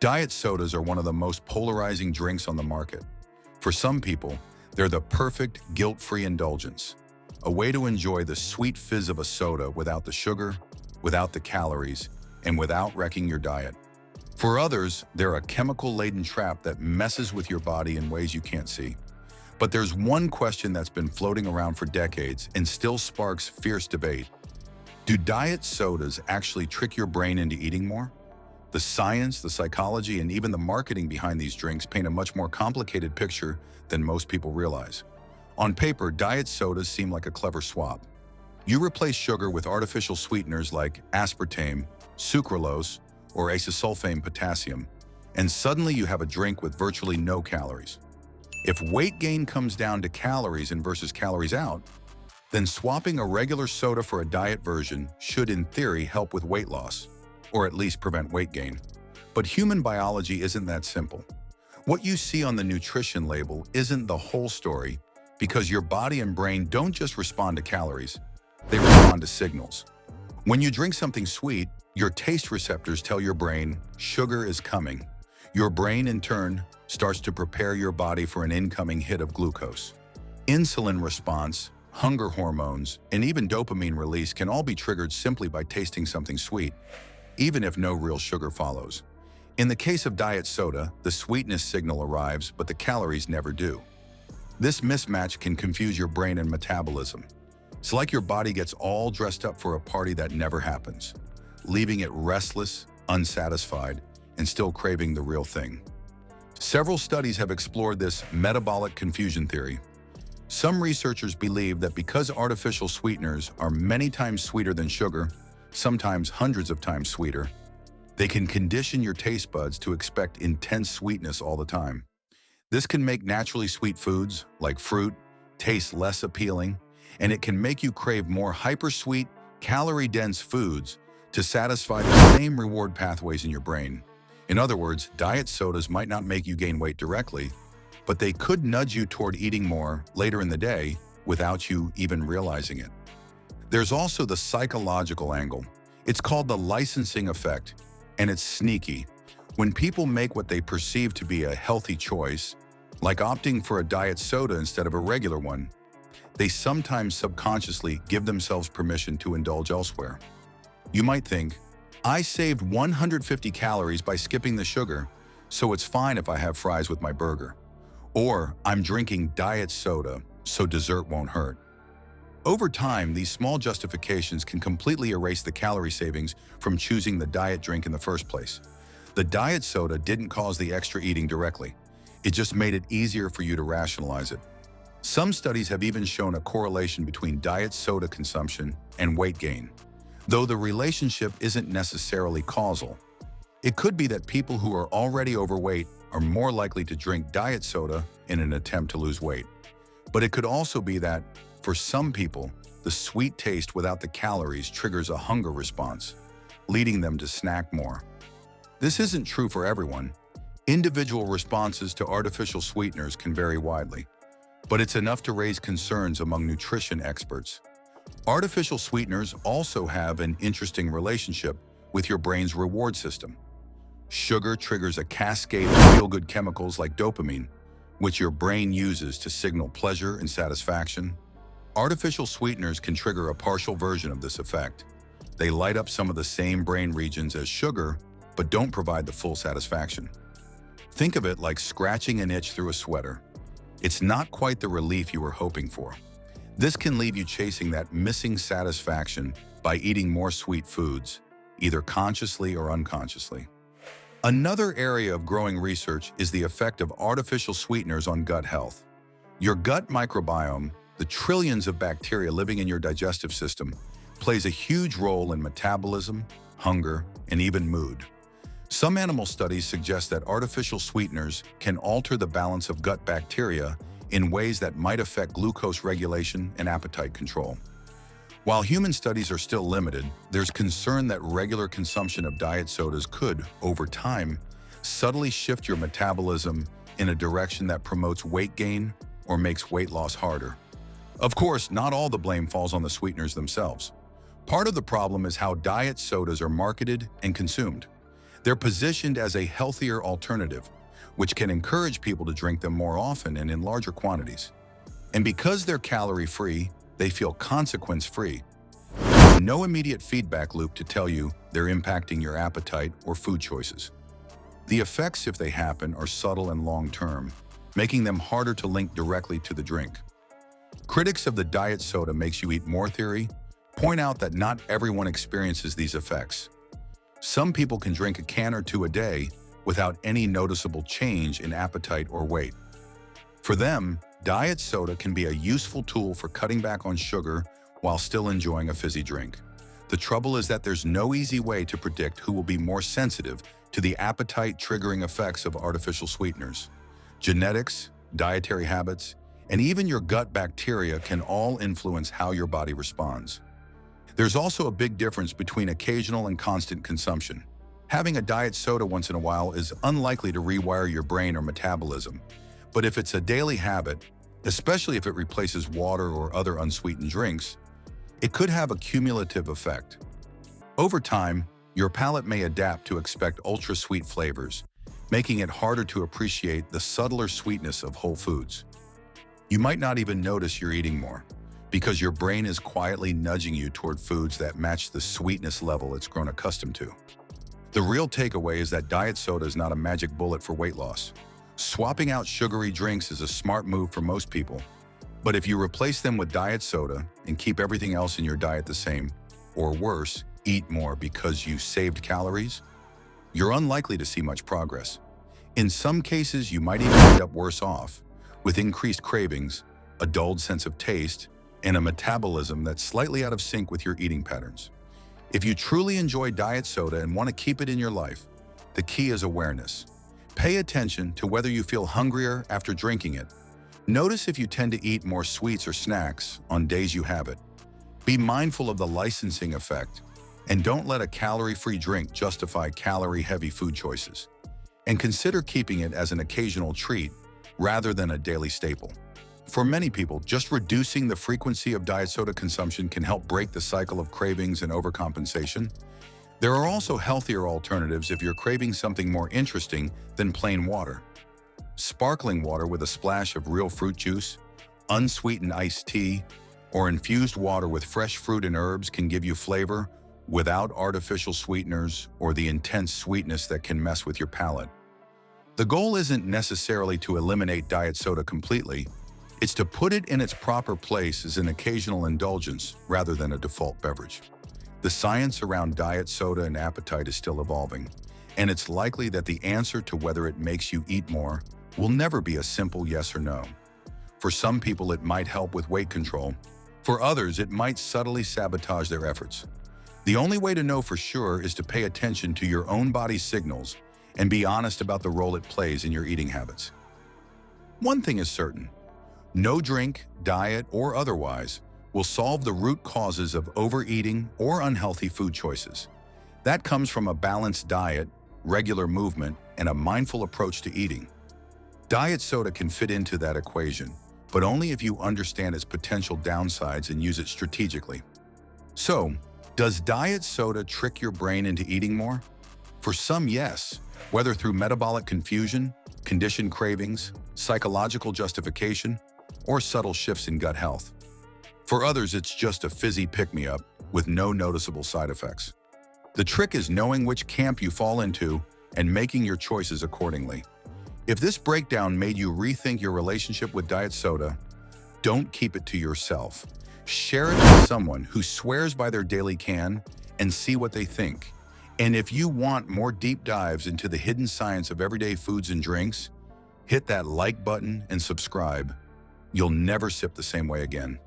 Diet sodas are one of the most polarizing drinks on the market. For some people, they're the perfect guilt-free indulgence, a way to enjoy the sweet fizz of a soda without the sugar, without the calories, and without wrecking your diet. For others, they're a chemical-laden trap that messes with your body in ways you can't see. But there's one question that's been floating around for decades and still sparks fierce debate. Do diet sodas actually trick your brain into eating more? The science, the psychology, and even the marketing behind these drinks paint a much more complicated picture than most people realize. On paper, diet sodas seem like a clever swap. You replace sugar with artificial sweeteners like aspartame, sucralose, or acesulfame potassium, and suddenly you have a drink with virtually no calories. If weight gain comes down to calories in versus calories out, then swapping a regular soda for a diet version should in theory help with weight loss, or at least prevent weight gain. But human biology isn't that simple. What you see on the nutrition label isn't the whole story, because your body and brain don't just respond to calories, they respond to signals. When you drink something sweet, your taste receptors tell your brain sugar is coming. Your brain, in turn, starts to prepare your body for an incoming hit of glucose. Insulin response, hunger hormones, and even dopamine release can all be triggered simply by tasting something sweet, even if no real sugar follows. In the case of diet soda, the sweetness signal arrives, but the calories never do. This mismatch can confuse your brain and metabolism. It's like your body gets all dressed up for a party that never happens, leaving it restless, unsatisfied, and still craving the real thing. Several studies have explored this metabolic confusion theory. Some researchers believe that because artificial sweeteners are many times sweeter than sugar, sometimes hundreds of times sweeter, they can condition your taste buds to expect intense sweetness all the time. This can make naturally sweet foods, like fruit, taste less appealing, and it can make you crave more hyper-sweet, calorie-dense foods to satisfy the same reward pathways in your brain. In other words, diet sodas might not make you gain weight directly, but they could nudge you toward eating more later in the day without you even realizing it. There's also the psychological angle. It's called the licensing effect, and it's sneaky. When people make what they perceive to be a healthy choice, like opting for a diet soda instead of a regular one, they sometimes subconsciously give themselves permission to indulge elsewhere. You might think, I saved 150 calories by skipping the sugar, so it's fine if I have fries with my burger. Or I'm drinking diet soda, so dessert won't hurt. Over time, these small justifications can completely erase the calorie savings from choosing the diet drink in the first place. The diet soda didn't cause the extra eating directly. It just made it easier for you to rationalize it. Some studies have even shown a correlation between diet soda consumption and weight gain, though the relationship isn't necessarily causal. It could be that people who are already overweight are more likely to drink diet soda in an attempt to lose weight. But it could also be that, for some people, the sweet taste without the calories triggers a hunger response, leading them to snack more. This isn't true for everyone. Individual responses to artificial sweeteners can vary widely, but it's enough to raise concerns among nutrition experts. Artificial sweeteners also have an interesting relationship with your brain's reward system. Sugar triggers a cascade of feel-good chemicals like dopamine, which your brain uses to signal pleasure and satisfaction. Artificial sweeteners can trigger a partial version of this effect. They light up some of the same brain regions as sugar, but don't provide the full satisfaction. Think of it like scratching an itch through a sweater. It's not quite the relief you were hoping for. This can leave you chasing that missing satisfaction by eating more sweet foods, either consciously or unconsciously. Another area of growing research is the effect of artificial sweeteners on gut health. Your gut microbiome, the trillions of bacteria living in your digestive system, plays a huge role in metabolism, hunger, and even mood. Some animal studies suggest that artificial sweeteners can alter the balance of gut bacteria in ways that might affect glucose regulation and appetite control. While human studies are still limited, there's concern that regular consumption of diet sodas could, over time, subtly shift your metabolism in a direction that promotes weight gain or makes weight loss harder. Of course, not all the blame falls on the sweeteners themselves. Part of the problem is how diet sodas are marketed and consumed. They're positioned as a healthier alternative, which can encourage people to drink them more often and in larger quantities. And because they're calorie-free, they feel consequence-free. No immediate feedback loop to tell you they're impacting your appetite or food choices. The effects, if they happen, are subtle and long-term, making them harder to link directly to the drink. Critics of the diet soda makes you eat more theory point out that not everyone experiences these effects. Some people can drink a can or two a day without any noticeable change in appetite or weight. For them, diet soda can be a useful tool for cutting back on sugar while still enjoying a fizzy drink. The trouble is that there's no easy way to predict who will be more sensitive to the appetite-triggering effects of artificial sweeteners. Genetics, dietary habits, and even your gut bacteria can all influence how your body responds. There's also a big difference between occasional and constant consumption. Having a diet soda once in a while is unlikely to rewire your brain or metabolism. But if it's a daily habit, especially if it replaces water or other unsweetened drinks, it could have a cumulative effect. Over time, your palate may adapt to expect ultra-sweet flavors, making it harder to appreciate the subtler sweetness of whole foods. You might not even notice you're eating more, because your brain is quietly nudging you toward foods that match the sweetness level it's grown accustomed to. The real takeaway is that diet soda is not a magic bullet for weight loss. Swapping out sugary drinks is a smart move for most people, but if you replace them with diet soda and keep everything else in your diet the same, or worse, eat more because you saved calories, you're unlikely to see much progress. In some cases, you might even end up worse off, with increased cravings, a dulled sense of taste, and a metabolism that's slightly out of sync with your eating patterns. If you truly enjoy diet soda and want to keep it in your life, the key is awareness. Pay attention to whether you feel hungrier after drinking it. Notice if you tend to eat more sweets or snacks on days you have it. Be mindful of the licensing effect, and don't let a calorie-free drink justify calorie-heavy food choices. And consider keeping it as an occasional treat rather than a daily staple. For many people, just reducing the frequency of diet soda consumption can help break the cycle of cravings and overcompensation. There are also healthier alternatives if you're craving something more interesting than plain water. Sparkling water with a splash of real fruit juice, unsweetened iced tea, or infused water with fresh fruit and herbs can give you flavor without artificial sweeteners or the intense sweetness that can mess with your palate. The goal isn't necessarily to eliminate diet soda completely. It's to put it in its proper place as an occasional indulgence rather than a default beverage. The science around diet soda and appetite is still evolving, and it's likely that the answer to whether it makes you eat more will never be a simple yes or no. For some people, it might help with weight control. For others, it might subtly sabotage their efforts. The only way to know for sure is to pay attention to your own body's signals and be honest about the role it plays in your eating habits. One thing is certain: no drink, diet, or otherwise, will solve the root causes of overeating or unhealthy food choices. That comes from a balanced diet, regular movement, and a mindful approach to eating. Diet soda can fit into that equation, but only if you understand its potential downsides and use it strategically. So, does diet soda trick your brain into eating more? For some, yes, whether through metabolic confusion, conditioned cravings, psychological justification, or subtle shifts in gut health. For others, it's just a fizzy pick-me-up with no noticeable side effects. The trick is knowing which camp you fall into and making your choices accordingly. If this breakdown made you rethink your relationship with diet soda, don't keep it to yourself. Share it with someone who swears by their daily can and see what they think. And if you want more deep dives into the hidden science of everyday foods and drinks, hit that like button and subscribe. You'll never sip the same way again.